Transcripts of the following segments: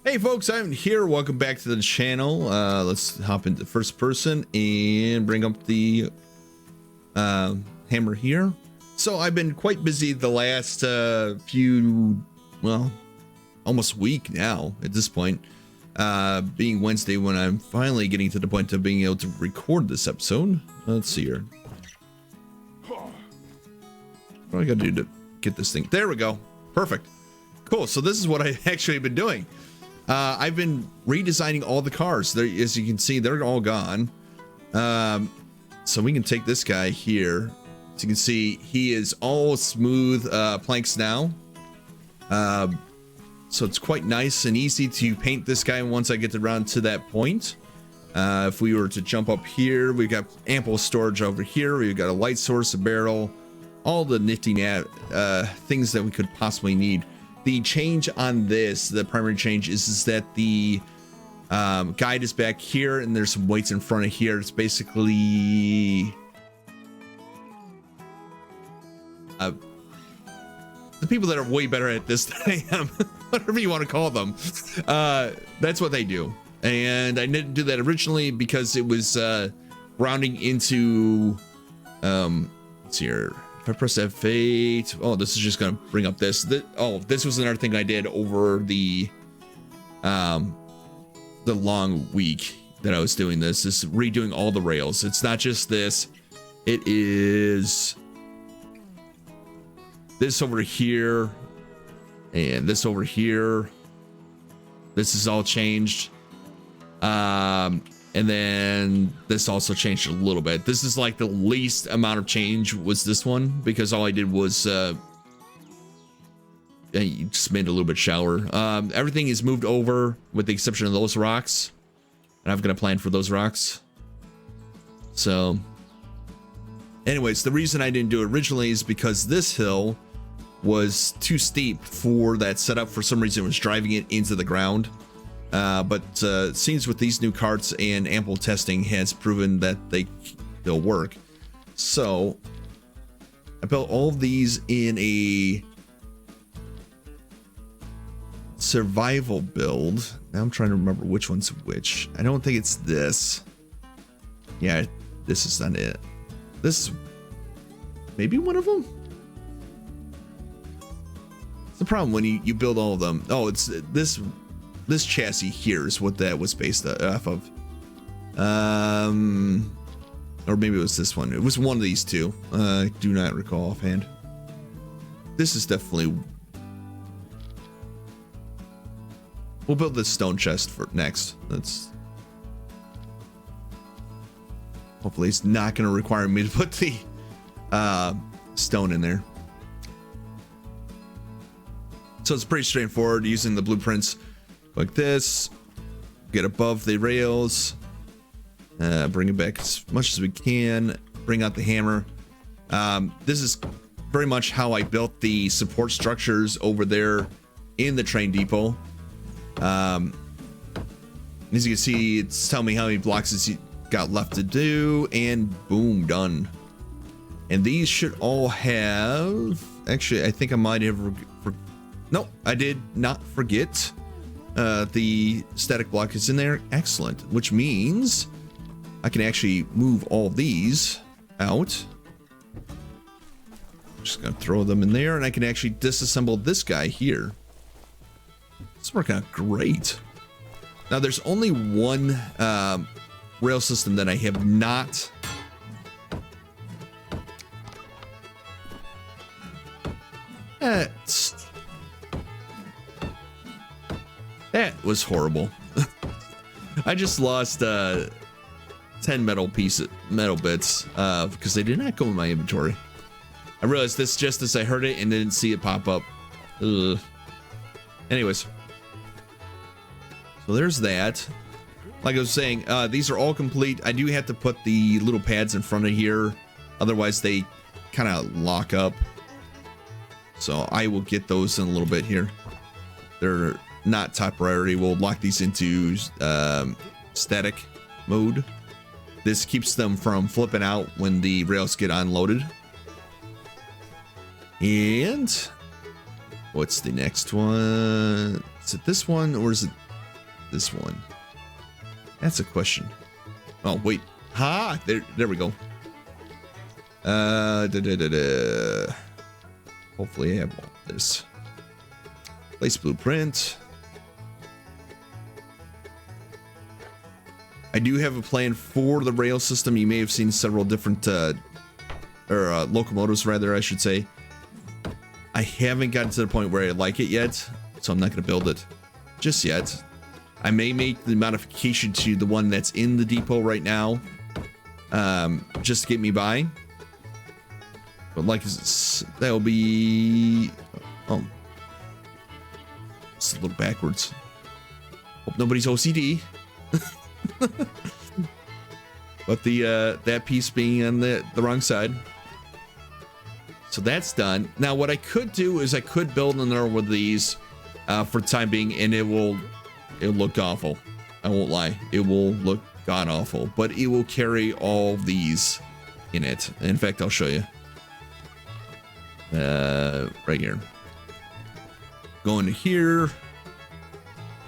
Hey folks, I'm here. Welcome back to the channel. Let's hop into first person and bring up the hammer here. So I've been quite busy the last almost week now at this point, being Wednesday when I'm finally getting to the point of being able to record this episode. Let's see here. What do I gotta do to get this thing? There we go. Perfect. Cool. So this is what I've actually been doing. I've been redesigning all the cars. There, as you can see, they're all gone. So we can take this guy here. As you can see, he is all smooth planks now. So it's quite nice and easy to paint this guy once I get around to that point. If we were to jump up here, we've got ample storage over here. We've got a light source, a barrel, all the nifty things that we could possibly need. The change on this, the primary change is that the guide is back here and there's some weights in front of here. It's basically the people that are way better at this than I am, whatever you want to call them. That's what they do. And I didn't do that originally because it was rounding into, let's see here. If I press F8, oh, this is just gonna bring up this. This was another thing I did over the long week that I was doing this. Is redoing all the rails. It's not just this. It is this over here and this over here. This is all changed. And then this also changed a little bit. This is like the least amount of change was this one, because all I did was just made a little bit shallower. Everything is moved over with the exception of those rocks, and I've got a plan for those rocks. So anyways, the reason I didn't do it originally is because this hill was too steep for that setup. For some reason it was driving it into the ground. But it seems with these new carts and ample testing has proven that they'll work. So I built all of these in a survival build. Now I'm trying to remember which one's which. I don't think it's this. Yeah, this is not it. This is maybe one of them. It's the problem when you build all of them. Oh, it's this. This chassis here is what that was based off of. Or maybe it was this one. It was one of these two. I do not recall offhand. This is definitely... We'll build this stone chest for next. That's... Hopefully it's not going to require me to put the stone in there. So it's pretty straightforward using the blueprints. Like this, get above the rails, bring it back as much as we can, bring out the hammer. This is very much how I built the support structures over there in the train depot. As you can see, it's telling me how many blocks it's got left to do, and boom, done. And these should all have, actually, I think I might have, no, I did not forget. The static block is in there. Excellent. Which means I can actually move all these out. Just gonna throw them in there, and I can actually disassemble this guy here. It's working out great. Now there's only one rail system that I have not that was horrible. I just lost 10 metal bits because they did not go in my inventory. I realized this just as I heard it and didn't see it pop up. Ugh. Anyways, so there's that. Like I was saying, these are all complete. I do have to put the little pads in front of here, otherwise they kind of lock up. So I will get those in a little bit here. They're not top priority. We'll lock these into static mode. This keeps them from flipping out when the rails get unloaded. And what's the next one? Is it this one or is it this one? That's a question. Oh, wait. Ha! There we go. Hopefully I have all this. Place blueprint. I do have a plan for the rail system. You may have seen several different, locomotives rather, I should say. I haven't gotten to the point where I like it yet, so I'm not going to build it just yet. I may make the modification to the one that's in the depot right now, just to get me by. But like, that will be... Oh. It's a little backwards. Hope nobody's OCD. But that piece being on the wrong side. So that's done. Now what I could do is I could build another one of these for the time being, and it'll look awful. I won't lie. It will look god awful, but it will carry all these in it. In fact, I'll show you. Right here. Go into here,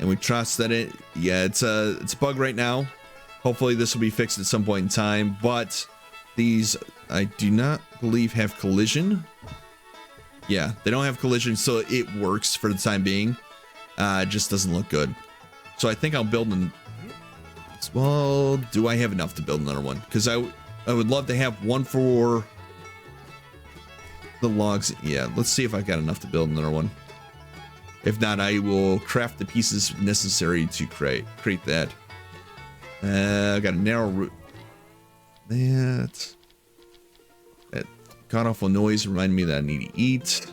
and we trust that it's a bug right now. Hopefully this will be fixed at some point in time, but these I do not believe have collision. Yeah, they don't have collision, so it works for the time being. It just doesn't look good. So I think I'll build an... Well, do I have enough to build another one? Because I would love to have one for the logs. Yeah, let's see if I've got enough to build another one. If not, I will craft the pieces necessary to create that. I got a narrow route. That god awful noise reminded me that I need to eat.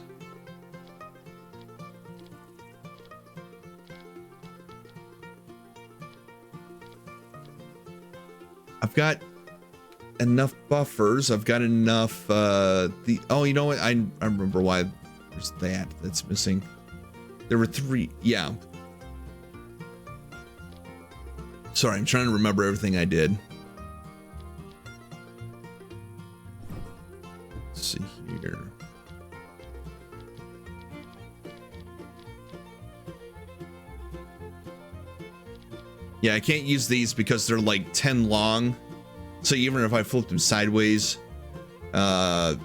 I've got enough buffers. I've got enough. Oh, you know what? I remember why there's that's missing. There were 3. Yeah. Sorry, I'm trying to remember everything I did. Let's see here. Yeah, I can't use these because they're like 10 long. So even if I flip them sideways, they'd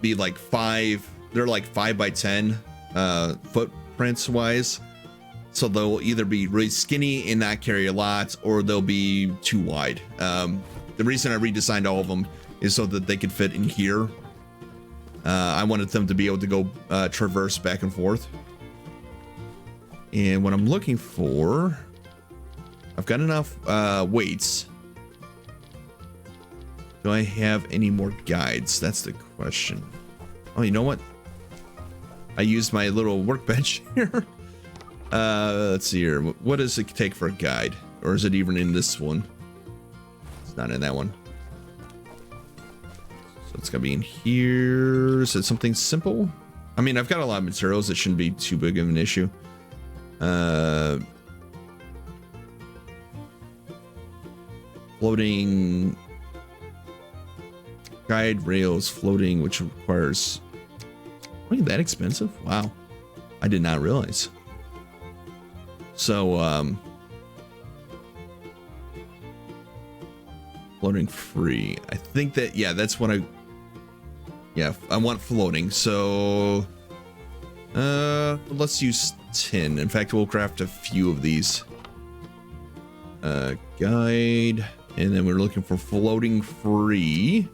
be like 5. They're like 5 by 10 footprints wise. So they'll either be really skinny and not carry a lot, or they'll be too wide. The reason I redesigned all of them is so that they could fit in here. I wanted them to be able to go traverse back and forth. And what I'm looking for, I've got enough weights. Do I have any more guides? That's the question. Oh, you know what? I used my little workbench here. Let's see here. What does it take for a guide? Or is it even in this one? It's not in that one. So it's gonna be in here. Is it something simple? I mean, I've got a lot of materials. It shouldn't be too big of an issue. Floating guide rails floating, which requires... Really that expensive? Wow. I did not realize. So, floating free. I think that, yeah, that's what I want floating. So, let's use tin. In fact, we'll craft a few of these. Guide, and then we're looking for floating free.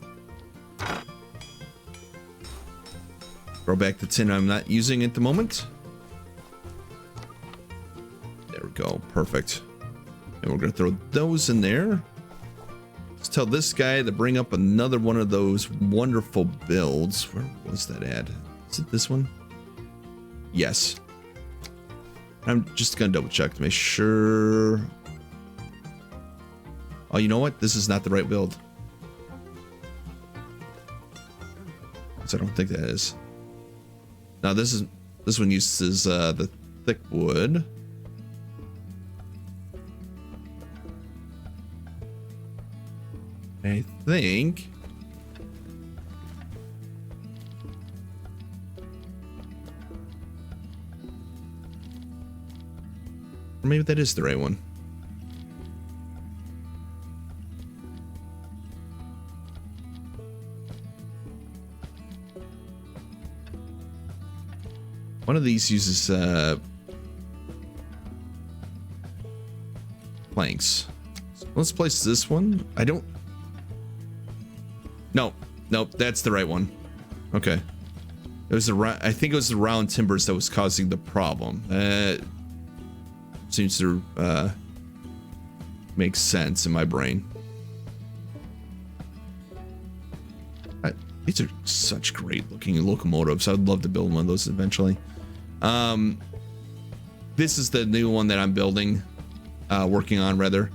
Throw back the tin I'm not using at the moment. There we go, perfect. And we're gonna throw those in there. Let's tell this guy to bring up another one of those wonderful builds. Where was that at? Is it this one? Yes. I'm just gonna double check to make sure. Oh, you know what? This is not the right build. So I don't think that is. Now this one uses the thick wood. I think. Or maybe that is the right one. One of these uses planks. So let's place this one. I don't. No, nope, that's the right one. Okay. It was I think it was the round timbers that was causing the problem. Seems to make sense in my brain. These are such great looking locomotives. I'd love to build one of those eventually. This is the new one that I'm building, working on rather.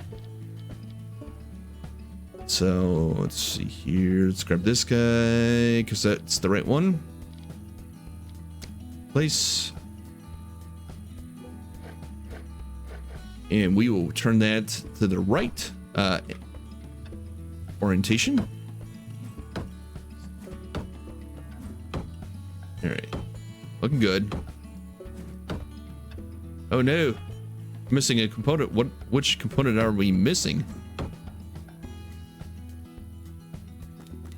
So let's see here. Let's grab this guy because that's the right one. Place. And we will turn that to the right orientation. All right, looking good. Oh no, missing a component. Which component are we missing?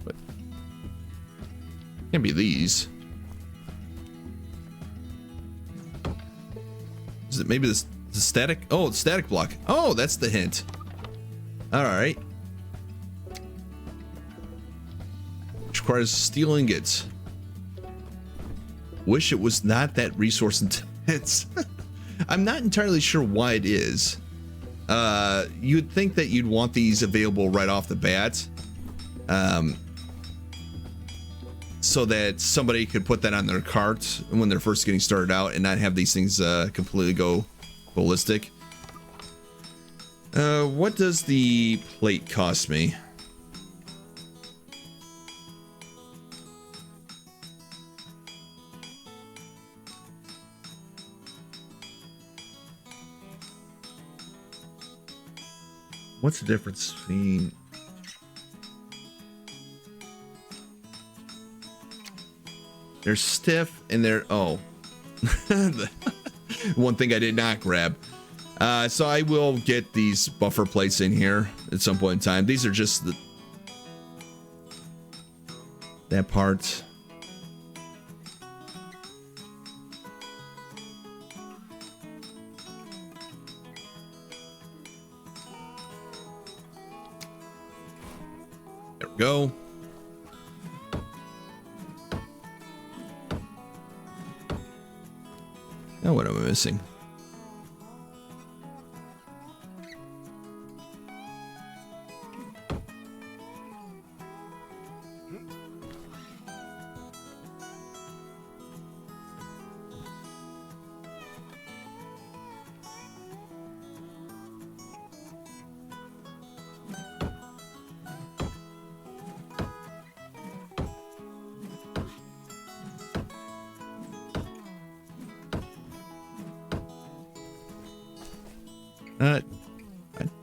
What? Can't be these. Is it maybe this? The static? Oh, it's static block. Oh, that's the hint. All right. Which requires steel ingots. Wish it was not that resource intense. I'm not entirely sure why it is. You'd think that you'd want these available right off the bat. So that somebody could put that on their cart when they're first getting started out and not have these things completely go ballistic. What does the plate cost me? What's the difference between... They're stiff and they're... Oh. One thing I did not grab. So I will get these buffer plates in here at some point in time. These are just that part. There we go. Now what am I missing?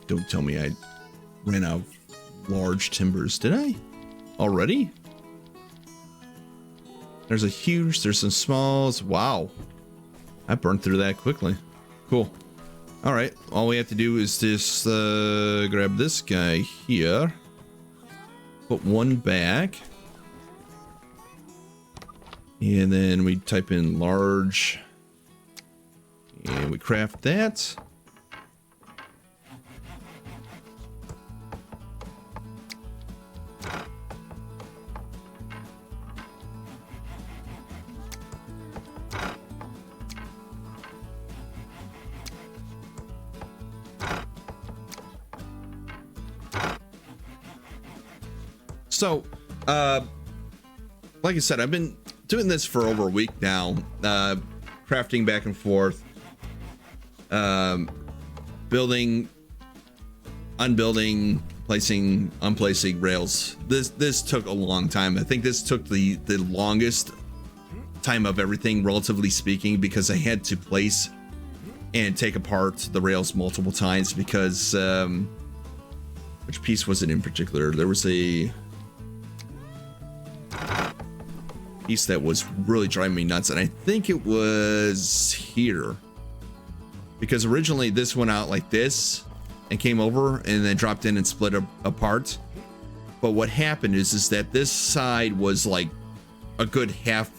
Don't tell me I ran out of large timbers, did I? Already? There's a huge, there's some smalls. Wow. I burned through that quickly. Cool. All right. All we have to do is just grab this guy here. Put one back. And then we type in large. And we craft that. So, like I said, I've been doing this for over a week now, crafting back and forth, building, unbuilding, placing, unplacing rails. This took a long time. I think this took the longest time of everything, relatively speaking, because I had to place and take apart the rails multiple times because, which piece was it in particular? There was a piece that was really driving me nuts, and I think it was here. because originally this went out like this and came over and then dropped in and split apart. But what happened is that this side was like a good half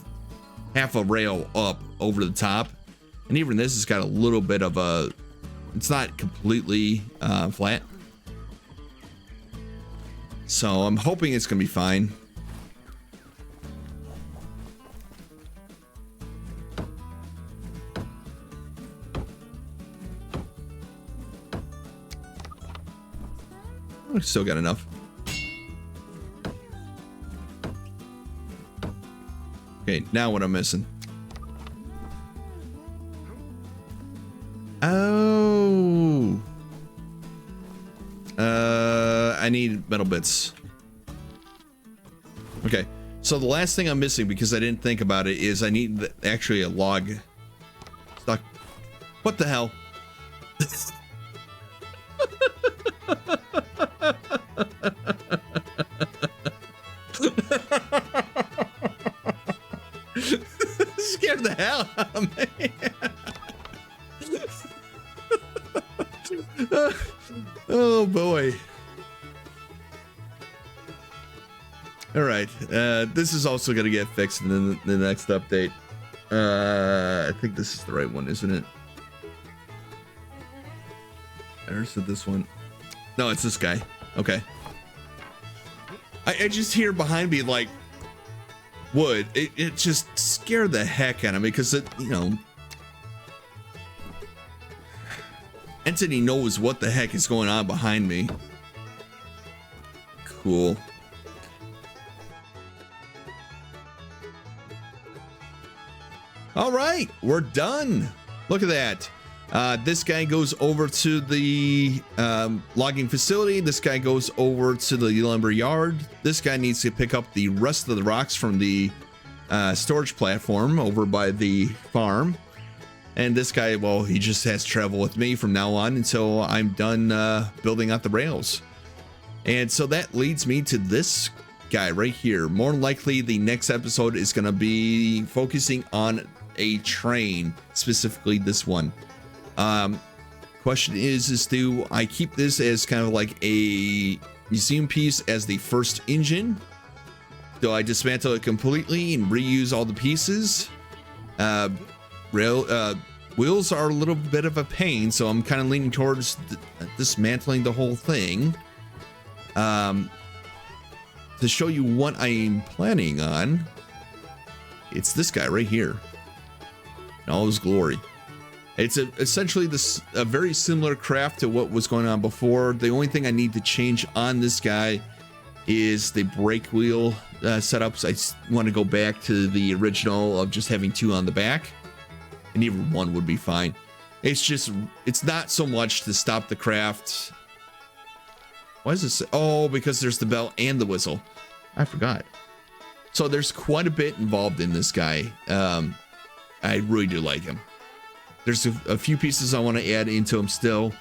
a rail up over the top, and even this has got a little bit of a, it's not completely flat. So I'm hoping it's gonna be fine. We still got enough. Okay, now what I'm missing. Oh. I need metal bits. Okay, so the last thing I'm missing, because I didn't think about it, is I need actually a log. Stuck. What the hell? Scared the hell out of me. Oh boy. All right, this is also gonna get fixed in the next update. I think this is the right one, isn't it? I said this one. No, it's this guy. Okay. I just hear behind me like wood. It just scared the heck out of me because it, you know, Entity knows what the heck is going on behind me. Cool. All right, we're done. Look at that. This guy goes over to the logging facility. This guy goes over to the lumber yard. This guy needs to pick up the rest of the rocks from the storage platform over by the farm. And this guy, well, he just has to travel with me from now on until I'm done building out the rails. And so that leads me to this guy right here. More likely, the next episode is going to be focusing on a train, specifically this one. Question is do I keep this as kind of like a museum piece as the first engine? Do I dismantle it completely and reuse all the pieces? Wheels are a little bit of a pain, so I'm kind of leaning towards dismantling the whole thing. To show you what I'm planning on, it's this guy right here in all his glory. It's essentially a very similar craft to what was going on before. The only thing I need to change on this guy is the brake wheel setups. I want to go back to the original of just having two on the back, and even one would be fine. It's not so much to stop the craft. Why is this? Oh, because there's the bell and the whistle. I forgot. So there's quite a bit involved in this guy. I really do like him. There's a few pieces I want to add into him still.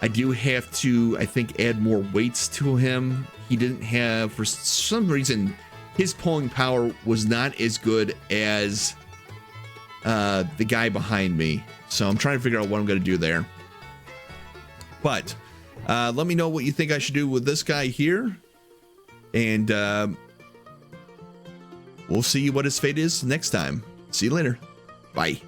I do have to, I think, add more weights to him. He didn't have, for some reason, his pulling power was not as good as the guy behind me. So I'm trying to figure out what I'm going to do there. But let me know what you think I should do with this guy here. And we'll see what his fate is next time. See you later. Bye.